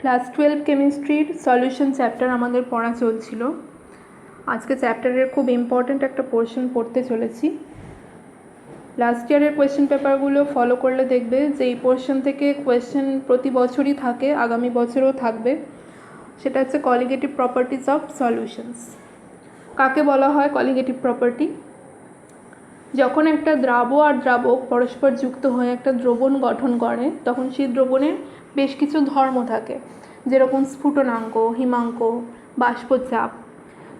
Class 12 কেমিস্ট্রির solution chapter আমাদের পড়া চলছিল। আজকে চ্যাপ্টারের খুব ইম্পর্ট্যান্ট একটা পোর্শন পড়তে চলেছি। লাস্ট ইয়ারের কোয়েশ্চেন পেপারগুলো ফলো করলে দেখবে যে এই পোর্শন থেকে কোয়েশ্চেন প্রতি বছরই থাকে, আগামী বছরও থাকবে। সেটা হচ্ছে কলিগেটিভ প্রপার্টিজ অফ সলিউশনস। কাকে বলা হয় কলিগেটিভ প্রপার্টি? যখন একটা দ্রাব্য আর দ্রাবক পরস্পর যুক্ত হয়ে একটা দ্রবণ গঠন করে, তখন সেই দ্রবণের বেশ কিছু ধর্ম থাকে, যেরকম স্ফুটনাঙ্ক, হিমাঙ্ক, বাষ্পচাপ।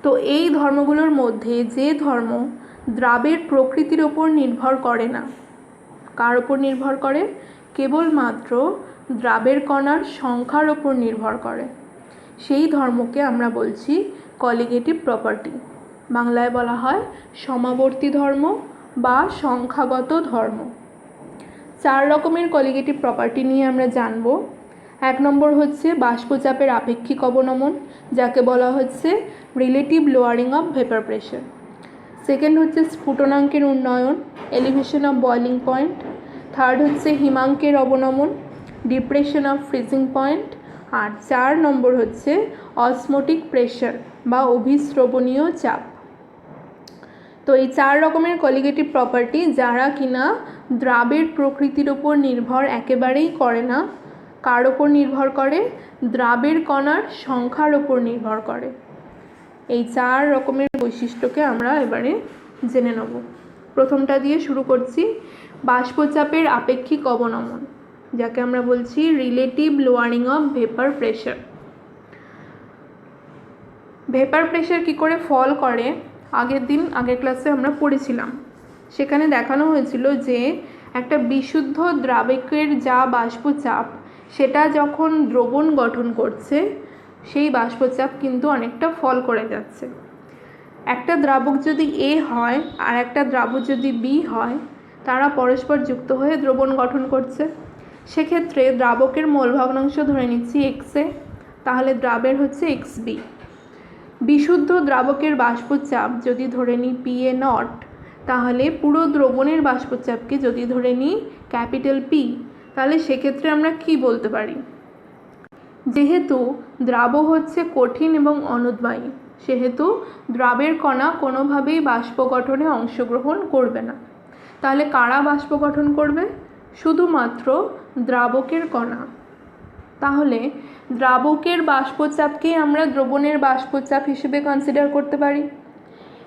তো এই ধর্মগুলোর মধ্যে যে ধর্ম দ্রাবের প্রকৃতির ওপর নির্ভর করে না, কার ওপর নির্ভর করে? কেবলমাত্র দ্রাবের কণার সংখ্যার ওপর নির্ভর করে, সেই ধর্মকে আমরা বলছি কলিগেটিভ প্রপার্টি। বাংলায় বলা হয় সমাবর্তী ধর্ম বা সংখ্যাগত ধর্ম। 4 রকমের কলিগেটিভ প্রপার্টি নিয়ে আমরা জানব। 1 নম্বর হচ্ছে বাষ্পচাপের আপেক্ষিক অবনমন, যাকে বলা হচ্ছে relative lowering of vapour pressure. Second হচ্ছে স্ফুটনাঙ্কের উন্নয়ন, elevation of boiling point. Third হচ্ছে হিমাঙ্কের অবনমন, ডিপ্রেশন অফ ফ্রিজিং পয়েন্ট। আর 4 নম্বর হচ্ছে অসমোটিক প্রেশার বা অভিস্রবণীয় চাপ। তো এই 4 রকমের কলিগেটিভ প্রপার্টি যারা কিনা দ্রাবের প্রকৃতির ওপর নির্ভর একেবারেই করে না, কার ওপর নির্ভর করে? দ্রাবের কণার সংখ্যার ওপর নির্ভর করে। এই 4 রকমের বৈশিষ্ট্যকে আমরা এবারে জেনে নেব। প্রথমটা দিয়ে শুরু করছি, বাষ্পচাপের আপেক্ষিক অবনমন, যাকে আমরা বলছি relative lowering of vapour pressure. Vapour pressure কী করে ফল করে আগের ক্লাসে আমরা পড়েছিলাম। সেখানে দেখানো হয়েছিল যে একটা বিশুদ্ধ দ্রাবকের যা বাষ্পচাপ, সেটা যখন দ্রবণ গঠন করছে, সেই বাষ্পচাপ কিন্তু অনেকটা ফল করে যাচ্ছে। একটা দ্রাবক যদি এ হয় আর একটা দ্রাবক যদি বি হয়, তারা পরস্পর যুক্ত হয়ে দ্রবণ গঠন করছে। সেক্ষেত্রে দ্রাবকের মোল ভগ্নাংশ ধরে নিচ্ছি এক্সে, তাহলে দ্রাবের হচ্ছে এক্স বি। বিশুদ্ধ দ্রাবকের বাষ্পচাপ যদি ধরে নিই পিএ নট, তাহলে পুরো দ্রবণের বাষ্পচাপকে যদি ধরে নিই ক্যাপিটাল পি, তাহলে সেক্ষেত্রে আমরা কি বলতে পারি? যেহেতু দ্রাব হচ্ছে কঠিন এবং অনুদ্বায়ী, সেহেতু দ্রাবের কণা কোনোভাবেই বাষ্প গঠনে অংশগ্রহণ করবে না। তাহলে কারা বাষ্প গঠন করবে? শুধুমাত্র দ্রাবকের কণা। তাহলে দ্রাবকের বাষ্পচাপকেই আমরা দ্রবণের বাষ্পচাপ হিসেবে কনসিডার করতে পারি।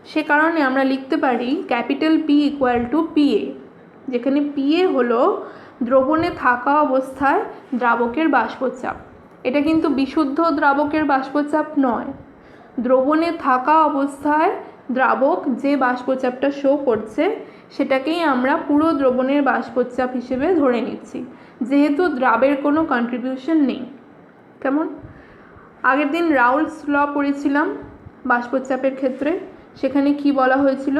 সে কারণে আমরা লিখতে পারি capital P equal to PA, যেখানে পিএ হলো দ্রবণে থাকা অবস্থায় দ্রাবকের বাষ্পচাপ। এটা কিন্তু বিশুদ্ধ দ্রাবকের বাষ্পচাপ নয়, দ্রবণে থাকা অবস্থায় দ্রাবক যে বাষ্পচাপটা শো করছে, সেটাকেই আমরা পুরো দ্রবণের বাষ্পচাপ হিসেবে ধরে নিচ্ছি, যেহেতু দ্রাবের কোনো কন্ট্রিবিউশন নেই। কেমন? আগের দিন রাউলস ল পড়েছিলাম বাষ্পচাপের ক্ষেত্রে। সেখানে কি বলা হয়েছিল?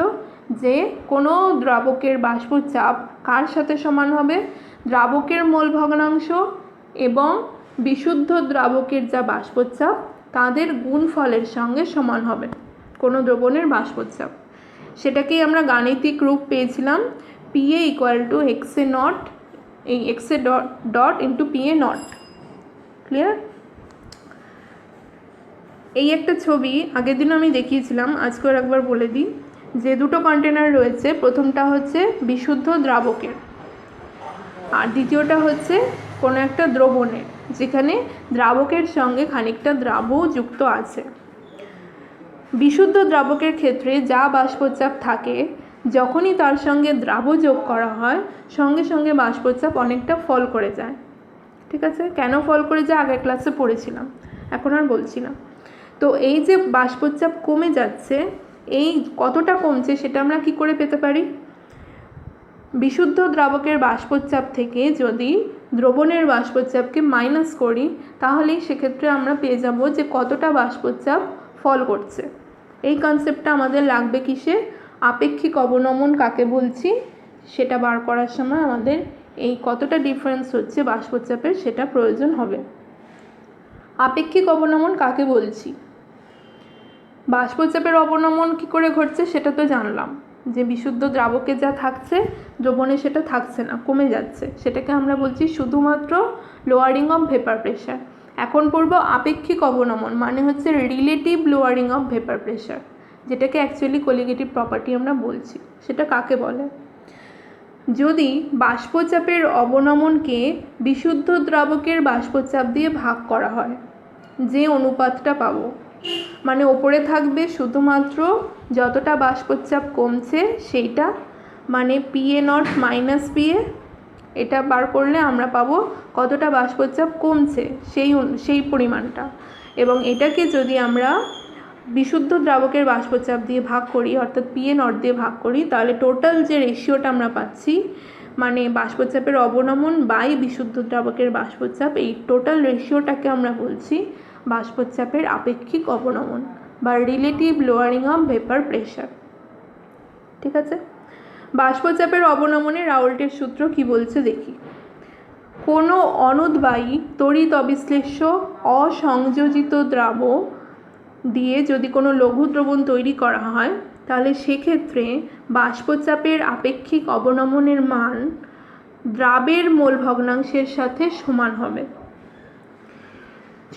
যে কোনো দ্রাবকের বাষ্পচাপ কার সাথে সমান হবে? দ্রাবকের মোল ভগ্নাংশ এবং বিশুদ্ধ দ্রাবকের যা বাষ্পচাপ, তাদের গুণফলের সঙ্গে সমান হবে কোনো দ্রবণের বাষ্পচাপ। সেটাকেই আমরা গাণিতিক রূপ পেয়েছিলাম PA equal to XA nought, এই XA dot into PA nought. Clear? এই একটা ছবি আগের দিন আমি দেখিয়েছিলাম, আজকেও একবার বলে দিই। যে দুটো কন্টেনার রয়েছে, প্রথমটা হচ্ছে বিশুদ্ধ দ্রাবকের আর দ্বিতীয়টা হচ্ছে কোনো একটা দ্রবণের, যেখানে দ্রাবকের সঙ্গে খানিকটা দ্রাবও যুক্ত আছে। বিশুদ্ধ দ্রাবকের ক্ষেত্রে যা বাষ্পচাপ থাকে, যখনই তার সঙ্গে দ্রাব যোগ করা হয়, সঙ্গে সঙ্গে বাষ্পচাপ অনেকটা ফল করে যায়। ঠিক আছে? কেন ফল করে যায় আগের ক্লাসে পড়েছিলাম, এখন আর বলছি না। তো এই যে বাষ্পচাপ কমে যাচ্ছে, এই কতটা কমছে সেটা আমরা কি করে পেতে পারি? বিশুদ্ধ দ্রাবকের বাষ্পচাপ থেকে যদি দ্রবণের বাষ্পচাপকে মাইনাস করি, তাহলেই সেক্ষেত্রে আমরা পেয়ে যাব যে কতটা বাষ্পচাপ ফল করছে। এই কনসেপ্টটা আমাদের লাগবে কিসে? আপেক্ষিক অবনমন কাকে বলছি সেটা বার করার সময় আমাদের এই কতটা ডিফারেন্স হচ্ছে বাষ্পচাপের সেটা প্রয়োজন হবে। আপেক্ষিক অবনমন কাকে বলছি? বাষ্পচাপের অবনমন কি করে ঘটছে সেটা তো জানলাম, যে বিশুদ্ধ দ্রাবকে যা থাকছে দ্রবণে সেটা থাকছে না, কমে যাচ্ছে। সেটাকে আমরা বলছি শুধুমাত্র লোয়ারিং অফ ভেপার প্রেশার। এখন পড়ব আপেক্ষিক অবনমন, মানে হচ্ছে relative lowering of vapour pressure, যেটাকে অ্যাকচুয়ালি কোলিগেটিভ প্রপার্টি আমরা বলছি। সেটা কাকে বলে? যদি বাষ্পচাপের অবনমনকে বিশুদ্ধ দ্রাবকের বাষ্পচাপ দিয়ে ভাগ করা হয়, যে অনুপাতটা পাবো, মানে ওপরে থাকবে শুধুমাত্র যতটা বাষ্পচাপ কমছে সেইটা, মানে PA নট মাইনাস PA, এটা বার করলে আমরা পাবো কতটা বাষ্পচাপ কমছে সেই পরিমাণটা। এবং এটাকে যদি আমরা বিশুদ্ধ দ্রাবকের বাষ্পচাপ দিয়ে ভাগ করি, অর্থাৎ PA নট দিয়ে ভাগ করি, তাহলে টোটাল যে রেশিওটা আমরা পাচ্ছি, মানে বাষ্পচাপের অবনমন বাই বিশুদ্ধ দ্রাবকের বাষ্পচাপ, এই টোটাল রেশিওটাকে আমরা বলছি বাষ্পচাপের আপেক্ষিক অবনমন বা relative lowering of vapour pressure. ঠিক আছে, বাষ্পচাপের অবনমনে রাউল্টের সূত্র কি বলছে দেখি। কোনো অনুদ্বায়ী তড়িৎ অবিশ্লেষ্য অসংযোজিত দ্রাব দিয়ে যদি কোনো লঘু দ্রবণ তৈরি করা হয়, তাহলে সেক্ষেত্রে বাষ্পচাপের আপেক্ষিক অবনমনের মান দ্রাবের মোল ভগ্নাংশের সাথে সমান হবে।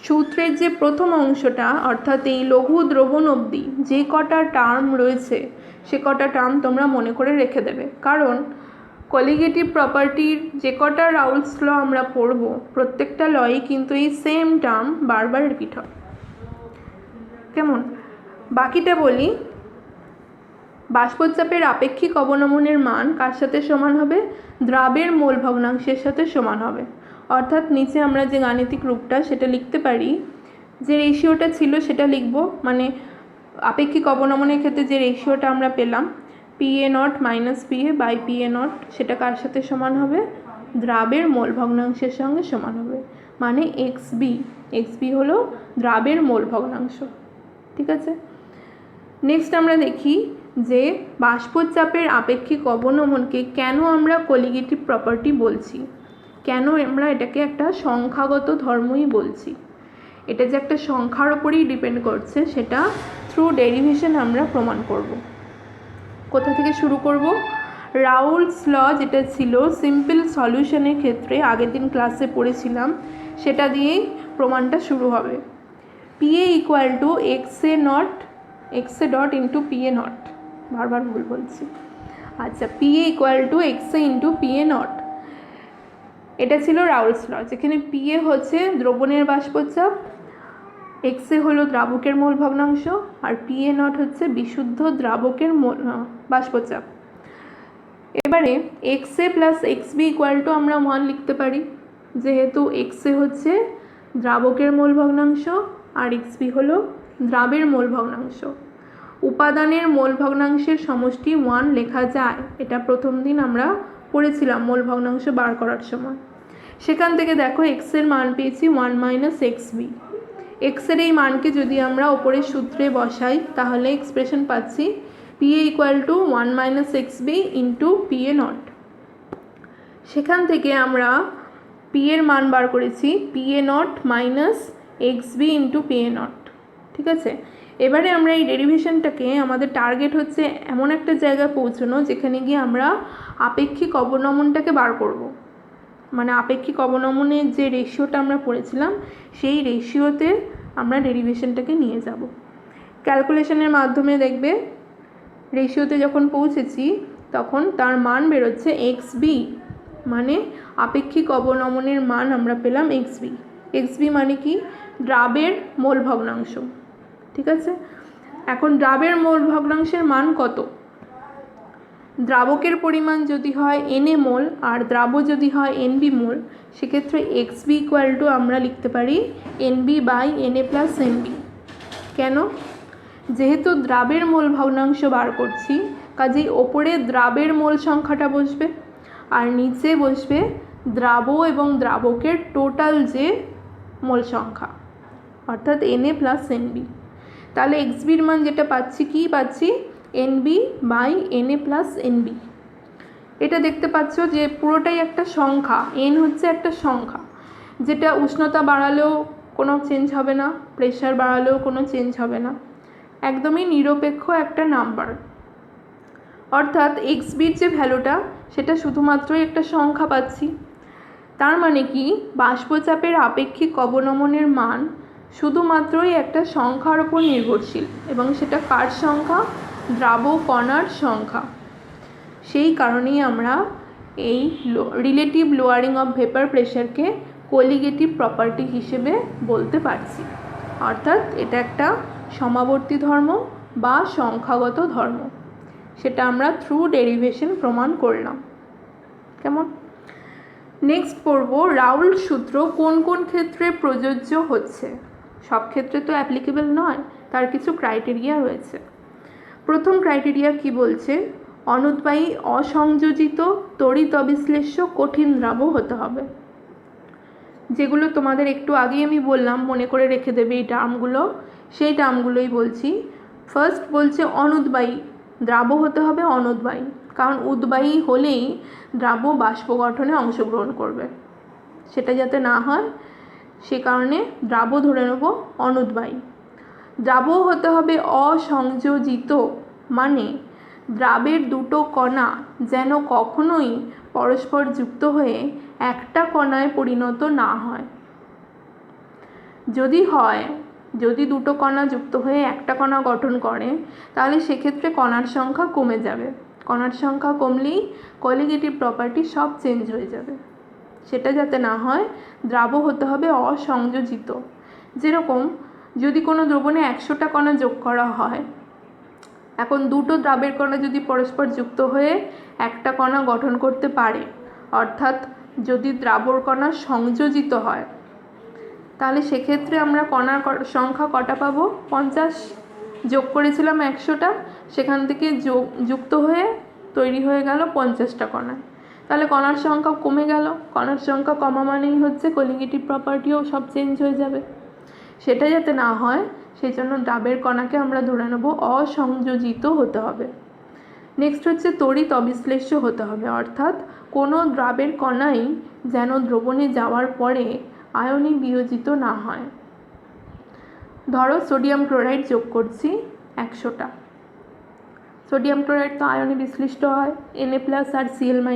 সূত্রের যে প্রথম অংশটা, অর্থাৎ এই লঘু দ্রবণ অবধি যে কটা টার্ম রয়েছে সে কটা টার্ম তোমরা মনে করে রেখে দেবে, কারণ কোলিগেটিভ প্রপার্টির যে কটা রাউলস ল আমরা পড়ব, প্রত্যেকটা লই কিন্তু এই সেম টার্ম বারবার রিপিট হয়। কেমন? বাকিটা বলি। বাষ্পচাপের আপেক্ষিক অবনমনের মান কার সাথে সমান হবে? দ্রাবের মোল ভগ্নাংশের সাথে সমান হবে। অর্থাৎ নিচে আমরা যে গাণিতিক রূপটা সেটা লিখতে পারি, যে রেশিওটা ছিল সেটা লিখব, মানে আপেক্ষিক অবনমনের ক্ষেত্রে যে রেশিওটা আমরা পেলাম PA nought minus PA by PA nought, সেটা কার সাথে সমান হবে? দ্রাবের মোল ভগ্নাংশের সঙ্গে সমান হবে, মানে XB হলো দ্রাবের মোল ভগ্নাংশ। ঠিক আছে, নেক্সট আমরা দেখি যে বাষ্পচাপের আপেক্ষিক অবনমনকে কেন আমরা কোলিগেটিভ প্রপার্টি বলছি, কেন আমরা এটাকে একটা সংখ্যাগত ধর্মই বলছি। এটা যে একটা সংখ্যার ওপরেই ডিপেন্ড করছে, সেটা থ্রু ডেরিভেশন আমরা প্রমাণ করব। কোথা থেকে শুরু করব? রাউলস ল যেটা ছিল সিম্পল সলিউশনের ক্ষেত্রে আগের দিন ক্লাসে পড়েছিলাম, সেটা দিয়েই প্রমাণটা শুরু হবে। PA equal to XA dot into PA not, বারবার ভুল বলছি। আচ্ছা, PA equal to XA into PA not, এটা ছিল রাউলস ল, যেখানে PA হচ্ছে দ্রবণের বাষ্পচাপ, XA হলো দ্রাবকের মোল ভগ্নাংশ, আর PA নট হচ্ছে বিশুদ্ধ দ্রাবকের বাষ্পচাপ। এবারে XA plus XB equal to আমরা 1 লিখতে পারি, যেহেতু XA হচ্ছে দ্রাবকের মোল ভগ্নাংশ আর XB হলো দ্রাবের মোল ভগ্নাংশ। উপাদানের মোল ভগ্নাংশের সমষ্টি 1 লেখা যায়, এটা প্রথম দিন আমরা পড়েছিলাম মোল ভগ্নাংশ বার করার সময়। সেখান থেকে দেখো x এর মান পেয়েছি 1 মাইনাস XB। x এর এই মানকে যদি আমরা ওপরের সূত্রে বসাই, তাহলে এক্সপ্রেশন পাচ্ছি PA equal to 1 minus XB into PA not. সেখান থেকে আমরা P এর মান বার করেছি PA nought minus XB into PA not. ঠিক আছে, এবারে আমরা এই ডেরিভেশনটাকে, আমাদের টার্গেট হচ্ছে এমন একটা জায়গায় পৌঁছানো যেখানে গিয়ে আমরা আপেক্ষিক অবনমনটাকে বার করব, মানে আপেক্ষিক অবনমনের যে রেশিওটা আমরা পড়েছিলাম সেই রেশিওতে আমরা ডেরিভেশনটাকে নিয়ে যাব। ক্যালকুলেশনের মাধ্যমে দেখবে রেশিওতে যখন পৌঁছেছি তখন তার মান বেরোচ্ছে XB, মানে আপেক্ষিক অবনমনের মান আমরা পেলাম XB। XB মানে কি? দ্রাবের মোল ভগ্নাংশ। ঠিক আছে, এখন দ্রাবের মোল ভগ্নাংশের মান কত? দ্রাবকের পরিমাণ যদি হয় Na মোল আর দ্রাব যদি হয় Nb মোল, সেক্ষেত্রে XB ইকুয়াল টু আমরা লিখতে পারি NB by Na plus NB। কেন? যেহেতু দ্রাবের মোল ভগ্নাংশ বার করছি, কাজেই ওপরে দ্রাবের মোল সংখ্যাটা বসবে আর নিচে বসবে দ্রাব এবং দ্রাবকের টোটাল যে মোল সংখ্যা, অর্থাৎ Na প্লাস NB। তাহলে XBর মান যেটা পাচ্ছি, কি পাচ্ছি? NB by Na plus NB। এটা দেখতে পাচ্ছ যে পুরোটাই একটা সংখ্যা, n হচ্ছে একটা সংখ্যা, যেটা উষ্ণতা বাড়ালেও কোনো চেঞ্জ হবে না, প্রেশার বাড়ালেও কোনো চেঞ্জ হবে না, একদমই নিরপেক্ষ একটা নাম্বার। অর্থাৎ XBর যে ভ্যালুটা সেটা শুধুমাত্রই একটা সংখ্যা পাচ্ছি। তার মানে কি, বাষ্পচাপের আপেক্ষিক অবনমনের মান শুধুমাত্রই একটা সংখ্যার উপর নির্ভরশীল, এবং সেটা কার সংখ্যা? দ্রাব কণার সংখ্যা। সেই কারণেই আমরা এই রিলেটিভ লোয়ারিং অফ ভেপার প্রেশারকে কোলিগেটিভ প্রপার্টি হিসেবে বলতে পারছি। অর্থাৎ এটা একটা সমাবর্তী ধর্ম বা সংখ্যাগত ধর্ম, সেটা আমরা থ্রু ডেরিভেশন প্রমাণ করলাম। কেমন? নেক্সট পড়ব রাউল্ট সূত্র কোন কোন ক্ষেত্রে প্রযোজ্য হচ্ছে। সব ক্ষেত্রে তো অ্যাপ্লিকেবল নয়, তার কিছু ক্রাইটেরিয়া রয়েছে। প্রথম ক্রাইটেরিয়া কি বলছে? অনুদ্বায়ী অসংযোজিত তড়িৎ অবিশ্লেষ্য কঠিন দ্রাব হতে হবে। যেগুলো তোমাদের একটু আগেই আমি বললাম, মনে করে রেখে দেবে এই টার্মগুলো, সেই টার্মগুলোই বলছি। ফার্স্ট বলছে অনুদ্বায়ী দ্রাব হতে হবে, অনুদ্বায়ী, কারণ উদ্বায়ী হলেই দ্রাব বাষ্প গঠনে অংশগ্রহণ করবে, সেটা যাতে না হয় সে কারণে দ্রাব ধরে নেব অনুদ্বায়ী। দ্রাব হতে হবে অসংযোজিত, মানে দ্রাবের দুটো কণা যেন কখনোই পরস্পর যুক্ত হয়ে একটা কণায় পরিণত না হয়। যদি দুটো কণা যুক্ত হয়ে একটা কণা গঠন করে, তাহলে সেক্ষেত্রে কণার সংখ্যা কমে যাবে। কণার সংখ্যা কমলেই কোলিগেটিভ প্রপার্টি সব চেঞ্জ হয়ে যাবে। সেটা যাতে না হয় দ্রাব হতে হবে অসংযোজিত। যেরকম যদি কোনো দ্রবণে 100টা কণা যোগ করা হয়, এখন দুটো দ্রাবের কণা যদি পরস্পর যুক্ত হয়ে একটা কণা গঠন করতে পারে, অর্থাৎ যদি দ্রাবর কণা সংযোজিত হয়, তাহলে সেক্ষেত্রে আমরা কণার সংখ্যা কটা পাবো? 50। যোগ করেছিলাম 100টা, সেখান থেকে যুক্ত হয়ে তৈরি হয়ে গেল 50টা কণা, তাহলে কণার সংখ্যা কমে গেল। কণার সংখ্যা কমা মানেই হচ্ছে কোলিগেটিভ প্রপার্টিও সব চেঞ্জ হয়ে যাবে। সেটা যাতে না হয় সেই জন্য দ্রাবের কণাকে আমরা ধরে নেব অসংযোজিত হতে হবে। নেক্সট হচ্ছে তড়িৎ অবিশ্লেষ্য হতে হবে, অর্থাৎ কোনো দ্রাবের কণাই যেন দ্রবণে যাওয়ার পরে আয়নি বিয়োজিত না হয়। ধরো সোডিয়াম ক্লোরাইড যোগ করছি 100টা। সোডিয়াম ক্লোরাইড তো আয়নে বিশ্লিষ্ট হয়, Na+ আর Cl-।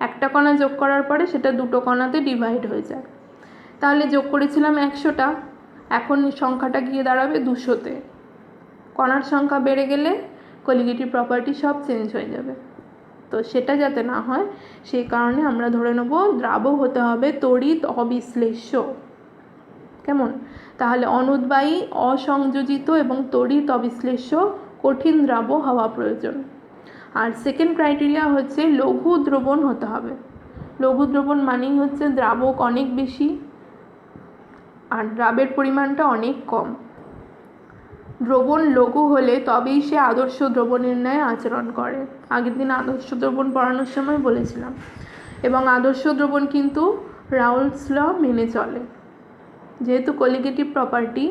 একটা কণা যোগ করার পরে সেটা দুটো কণাতে ডিভাইড হয়ে যায়। তাহলে যোগ করেছিলাম 100টা, এখন সংখ্যাটা গিয়ে দাঁড়াবে 200-তে। কণার সংখ্যা বেড়ে গেলে কোলিগেটিভ প্রপার্টি সব চেঞ্জ হয়ে যাবে। তো সেটা যাতে না হয় সেই কারণে আমরা ধরে নেব দ্রাব হতে হবে তড়িৎ অবিশ্লেষ্য। কেমন? তাহলে অনুদ্বায়ী অসংযোজিত এবং তড়িৎ অবিশ্লেষ্য কঠিন দ্রাব হওয়া প্রয়োজন। আর সেকেন্ড ক্রাইটেরিয়া হচ্ছে লঘু দ্রবণ হতে হবে। লঘু দ্রবণ মানেই হচ্ছে দ্রাবক অনেক বেশি আর দ্রাবের পরিমাণটা অনেক কম। দ্রবণ লঘু হলে তবেই সে আদর্শ দ্রবণের ন্যায় আচরণ করে। আগের দিন আদর্শ দ্রবণ পড়ানোর সময় বলেছিলাম। এবং আদর্শ দ্রবণ কিন্তু রাউল্টস ল মেনে চলে। যেহেতু কোলিগেটিভ প্রপার্টি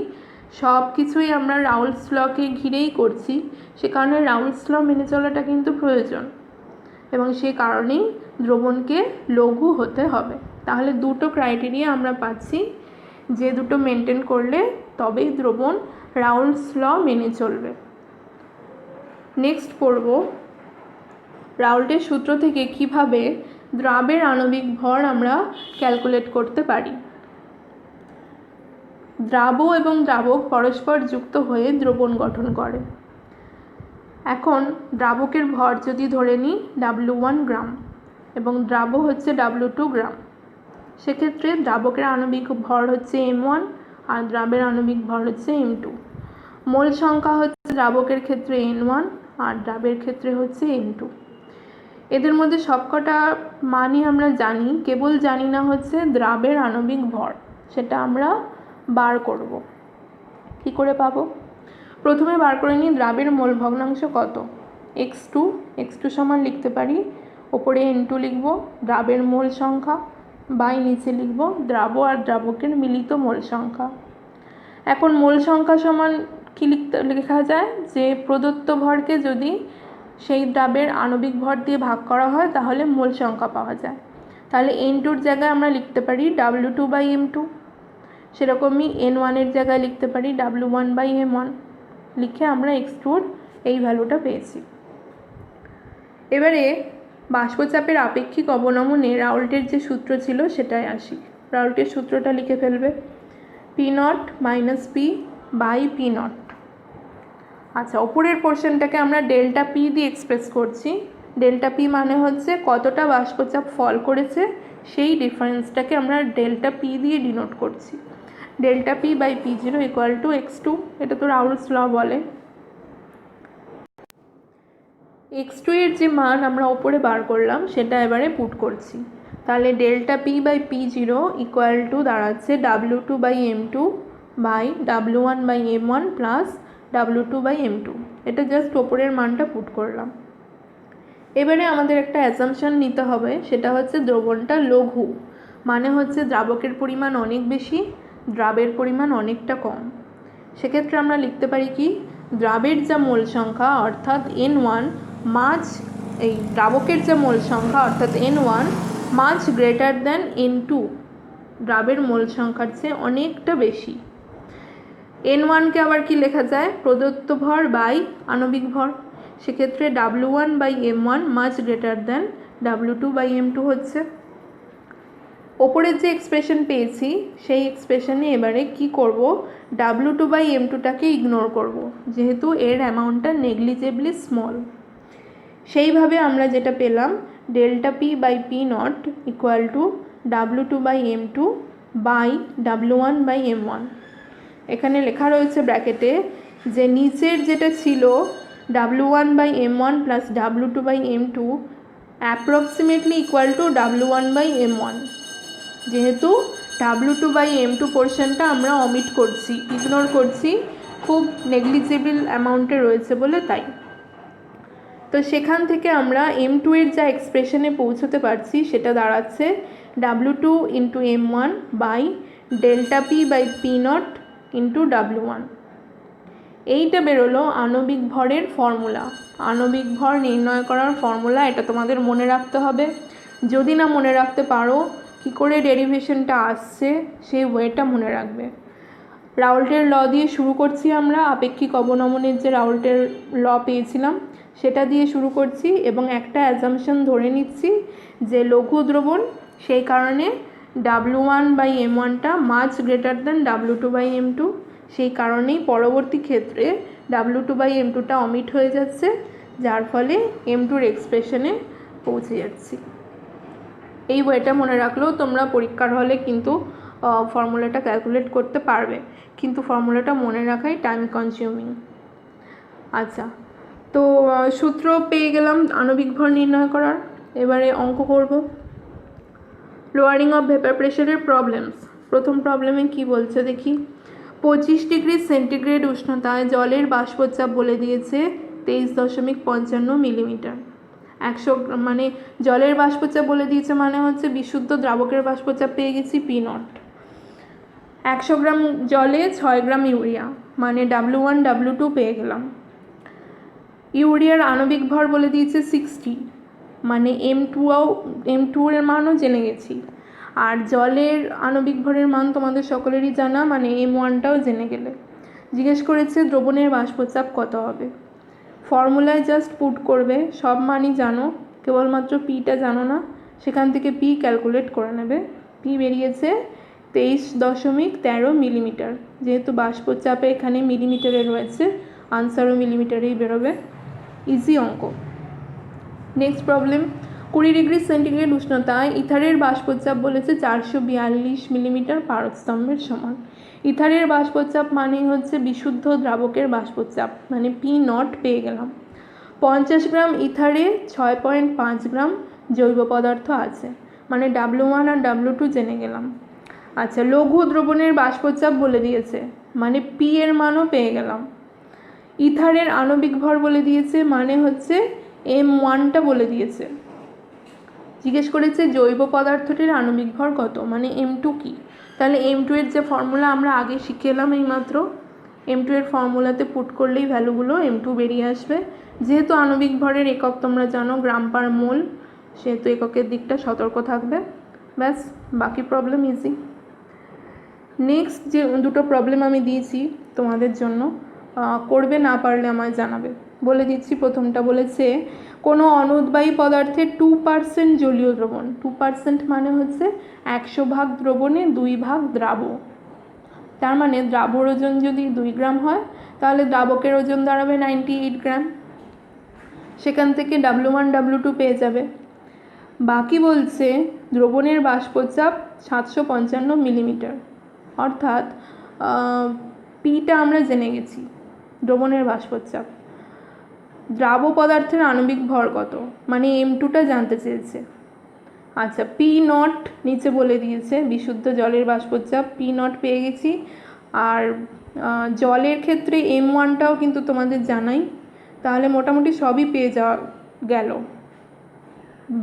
সব কিছুই আমরা রাউল্টস লকে ঘিরেই করছি, সে কারণে রাউল্টস ল মেনে চলাটা কিন্তু প্রয়োজন, এবং সে কারণেই দ্রবণকে লঘু হতে হবে। তাহলে দুটো ক্রাইটেরিয়া আমরা পাচ্ছি, যে দুটো মেনটেন করলে তবেই দ্রবণ রাউল্টস ল মেনে চলবে। নেক্সট পড়ব রাউল্টের সূত্র থেকে কিভাবে দ্রাবের আণবিক ভর আমরা ক্যালকুলেট করতে পারি। দ্রাব এবং দ্রাবক পরস্পর যুক্ত হয়ে দ্রবণ গঠন করে। এখন দ্রাবকের ভর যদি ধরে নিই W1 গ্রাম এবং দ্রাব হচ্ছে W2 গ্রাম, সেক্ষেত্রে দ্রাবকের আণবিক ভর হচ্ছে M1 আর দ্রাবের আণবিক ভর হচ্ছে M2। মোল সংখ্যা হচ্ছে দ্রাবকের ক্ষেত্রে N1 আর দ্রাবের ক্ষেত্রে হচ্ছে M2। এদের মধ্যে সবকটা মানই আমরা জানি, কেবল জানি না হচ্ছে দ্রাবের আণবিক ভর, সেটা আমরা বার করব। কি করে পাবো? প্রথমে বার করে নিই দ্রাবের মোল ভগ্নাংশ কত। x2 সমান লিখতে পারি, ওপরে N2 লিখব দ্রাবের মোল সংখ্যা, বাই নিচে লিখব দ্রাব আর দ্রাবকের মিলিত মোল সংখ্যা। এখন মোল সংখ্যা সমান কি লেখা যায়, যে প্রদত্ত ভরকে যদি সেই দ্রাবের আণবিক ভর দিয়ে ভাগ করা হয় তাহলে মোল সংখ্যা পাওয়া যায়। তাহলে N2-র জায়গায় আমরা লিখতে পারি W2/M2, সেরকমই N1-এর জায়গায় লিখতে পারি W1/M1, লিখে আমরা x2-র এই ভ্যালুটা পেয়েছি। এবারে বাষ্পচাপের আপেক্ষিক অবনমনে রাউল্টের যে সূত্র ছিল সেটাই আসি। রাউল্টের সূত্রটা লিখে ফেলবে, P nought minus P by P nought. আচ্ছা, ওপরের পোর্শনটাকে আমরা ডেল্টা পি দিয়ে এক্সপ্রেস করছি। ডেল্টা পি মানে হচ্ছে কতটা বাষ্পচাপ ফল করেছে, সেই ডিফারেন্সটাকে আমরা ডেল্টা পি দিয়ে ডিনোট করছি। Delta P by P zero equal to x2, এটা তো রাউলস ল বলে। x2 এর যে মান আমরা ওপরে বার করলাম সেটা এবারে পুট করছি। তাহলে delta P by P zero equal to দাঁড়াচ্ছে W2 by M2 by W1 by M1 plus W2 by M2। এটা জাস্ট ওপরের মানটা পুট করলাম। এবারে আমাদের একটা অ্যাসাম্পশন নিতে হবে, সেটা হচ্ছে দ্রবণটা লঘু, মানে হচ্ছে দ্রাবকের পরিমাণ অনেক বেশি, দ্রাবের পরিমাণ অনেকটা কম। সেক্ষেত্রে আমরা লিখতে পারি কি, দ্রাবের যা মোল সংখ্যা অর্থাৎ N1 মাছ, এই দ্রাবকের যে মোল সংখ্যা অর্থাৎ N1 মাছ গ্রেটার দ্যান N2, দ্রাবের মোল সংখ্যার চেয়ে অনেকটা বেশি। N1কে আবার কি লেখা যায়, প্রদত্ত ভর বাই আণবিক ভর। সেক্ষেত্রে W1 by M1 much greater than W2 by M2 হচ্ছে। ওপরের যে এক্সপ্রেশন পেয়েছি সেই এক্সপ্রেশনে এবারে কি করব, W2 বাই M2টাকে ইগনোর করব, যেহেতু এর অ্যামাউন্টটা নেগলিজেবলি স্মল। সেইভাবে আমরা যেটা পেলাম, delta P by P nought equal to W2 by M2 by W1 by M1। এখানে লেখা রয়েছে ব্র্যাকেটে যে নিচের যেটা ছিল W1 by M1 plus W2 by M2 approximately equal to W1 by M1। যেহেতু W2 বাই M2 পোর্শনটা আমরা অমিট করছি, ইগনোর করছি, খুব নেগলিজেবল অ্যামাউন্টে রয়েছে বলে তাই। তো সেখান থেকে আমরা M2 এর যা এক্সপ্রেশনে পৌঁছতে পারছি সেটা দাঁড়াচ্ছে W2 into M1 by delta P by P nought into W1। এইটা বেরোলো আণবিক ভরের ফর্মুলা। আণবিক ভর নির্ণয় করার ফর্মুলা, এটা তোমাদের মনে রাখতে হবে। যদি না মনে রাখতে পারো, কী করে ডেরিভেশনটা আসছে সেই ওয়েটা মনে রাখবে। রাউল্টের ল দিয়ে শুরু করছি আমরা, আপেক্ষিক অবনমনের যে রাউল্টের ল পেয়েছিলাম সেটা দিয়ে শুরু করছি এবং একটা অ্যাজাম্পশন ধরে নিচ্ছি যে লঘু দ্রবণ, সেই কারণে W1 বাই M1টা much greater than W2 by M2। সেই কারণেই পরবর্তী ক্ষেত্রে W2 বাই M2টা অমিট হয়ে যাচ্ছে, যার ফলে M2-র এক্সপ্রেশনে পৌঁছে যাচ্ছি। এই ওয়েটা মনে রাখলেও তোমরা পরীক্ষার হলে কিন্তু ফর্মুলাটা ক্যালকুলেট করতে পারবে, কিন্তু ফর্মুলাটা মনে রাখাই টাইম কনজিউমিং। আচ্ছা, তো সূত্র পেয়ে গেলাম আণবিক ভর নির্ণয় করার। এবারে অঙ্ক করব। লোয়ারিং অফ ভেপার প্রেশারের প্রবলেমস। প্রথম প্রবলেমে কি বলছে দেখি, 25 ডিগ্রি সেন্টিগ্রেড উষ্ণতায় জলের বাষ্পচাপ বলে দিয়েছে 23.55 মিলিমিটার। 100 মানে জলের বাষ্পচাপ বলে দিয়েছে মানে হচ্ছে বিশুদ্ধ দ্রাবকের বাষ্পচাপ পেয়ে গেছি পি নট। 100 গ্রাম জলে 6 গ্রাম ইউরিয়া, মানে W1 W2 পেয়ে গেলাম। ইউরিয়ার আণবিক ভর বলে দিয়েছে 60, মানে M2 এর মানও জেনে গেছি। আর জলের আণবিক ভরের মান তোমাদের সকলেরই জানা, মানে M1টাও জেনে গেলে। জিজ্ঞেস করেছে দ্রবণের বাষ্পচাপ কত হবে। ফর্মুলায় জাস্ট পুট করবে, সব মানই জানো, কেবলমাত্র পিটা জানো না, সেখান থেকে পি ক্যালকুলেট করে নেবে। পি বেরিয়েছে 23.13 মিলিমিটার। যেহেতু বাষ্পচাপে এখানে মিলিমিটারে রয়েছে, আনসারও মিলিমিটারেই বেরোবে। ইজি অঙ্ক। নেক্সট প্রবলেম, 20 ডিগ্রি সেন্টিগ্রেড উষ্ণতায় ইথারের বাষ্পচাপ বলেছে 442 মিলিমিটার পারস্তম্ভের সমান। ইথারের বাষ্পচাপ মানেই হচ্ছে বিশুদ্ধ দ্রাবকের বাষ্পচাপ, মানে পি নট পেয়ে গেলাম। 50 গ্রাম ইথারে 6.5 গ্রাম জৈব পদার্থ আছে, মানে W1 আর W2 জেনে গেলাম। আচ্ছা, লঘু দ্রবণের বাষ্পচাপ বলে দিয়েছে, মানে পি এর মানও পেয়ে গেলাম। ইথারের আণবিক ভর বলে দিয়েছে, মানে হচ্ছে M1টা বলে দিয়েছে। জিজ্ঞেস করেছে জৈব পদার্থটির আণবিক ভর কত, মানে M2 কি। তাহলে M2 এর যে ফর্মুলা আমরা আগে শিখে এলাম এইমাত্র, M2 এর ফর্মুলাতে পুট করলেই ভ্যালুগুলো M2 বেরিয়ে আসবে। যেহেতু আণবিক ভরের একক তোমরা জানো গ্রাম পার মোল, সেহেতু এককের দিকটা সতর্ক থাকবে। ব্যাস, বাকি প্রবলেম ইজি। নেক্সট যে দুটো প্রবলেম আমি দিয়েছি তোমাদের জন্য, করবে, না পারলে আমায় জানাবে। বলে দিচ্ছি। প্রথমটা বলেছে কোনো অনুদ্বায়ী পদার্থের 2% জলীয় দ্রবণ, 2% মানে হচ্ছে 100 ভাগ দ্রবণে 2 ভাগ দ্রাবক। তার মানে দ্রাবর ওজন যদি 2 গ্রাম হয় তাহলে দ্রাবকের ওজন দাঁড়াবে 98 গ্রাম। সেখান থেকে W1 W2 পেয়ে যাবে। বাকি বলছে দ্রবণের বাষ্পচাপ 755 মিলিমিটার, অর্থাৎ পিটা আমরা জেনে গেছি, দ্রবণের বাষ্পচাপ। দ্রাব পদার্থের আণবিক ভর কত, মানে M2টা জানতে চেয়েছে। আচ্ছা, P0 নিচে বলে দিয়েছে, বিশুদ্ধ জলের বাষ্পচাপ P0 পেয়ে গেছি। আর জলের ক্ষেত্রে M1টাও কিন্তু তোমাদের জানাই, তাহলে মোটামুটি সবই পেয়ে যাওয়া গেল।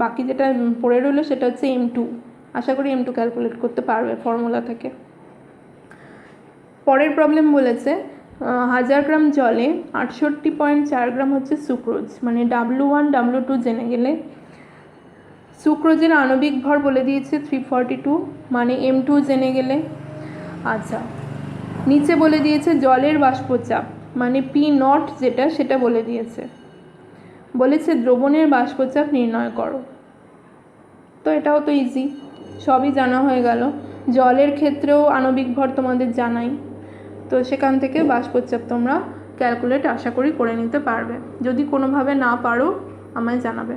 বাকি যেটা পড়ে রইলো সেটা হচ্ছে M2। আশা করি M2 ক্যালকুলেট করতে পারবে ফর্মুলা থেকে। পরের প্রবলেম বলেছে 1000 গ্রাম জলে 68.4 গ্রাম হচ্ছে সুক্রোজ, মানে W1 W2 জেনে গেলে সুক্রোজের আণবিক ভর বলে দিয়েছে 342, মানে M2 জেনে গেলে। আচ্ছা, নিচে বলে দিয়েছে জলের বাষ্পচাপ, মানে P0 যেটা সেটা বলে দিয়েছে। বলেছে দ্রবণের বাষ্পচাপ নির্ণয় করো। তো এটাও তো ইজি, সবই জানা হয়ে গেল। জলের ক্ষেত্রেও আণবিক ভর তোমাদের জানাই, তো সেখান থেকে বাষ্পচাপ তোমরা ক্যালকুলেট আশা করি করে নিতে পারবে। যদি কোনোভাবে না পারো আমায় জানাবে।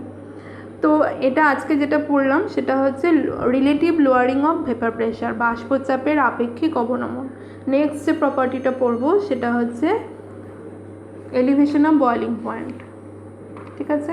তো এটা আজকে যেটা পড়লাম সেটা হচ্ছে relative lowering of vapour pressure, বাষ্পচাপের আপেক্ষিক অবনমন। নেক্সট যে প্রপার্টিটা পড়বো সেটা হচ্ছে এলিভেশন অফ বয়লিং পয়েন্ট। ঠিক আছে।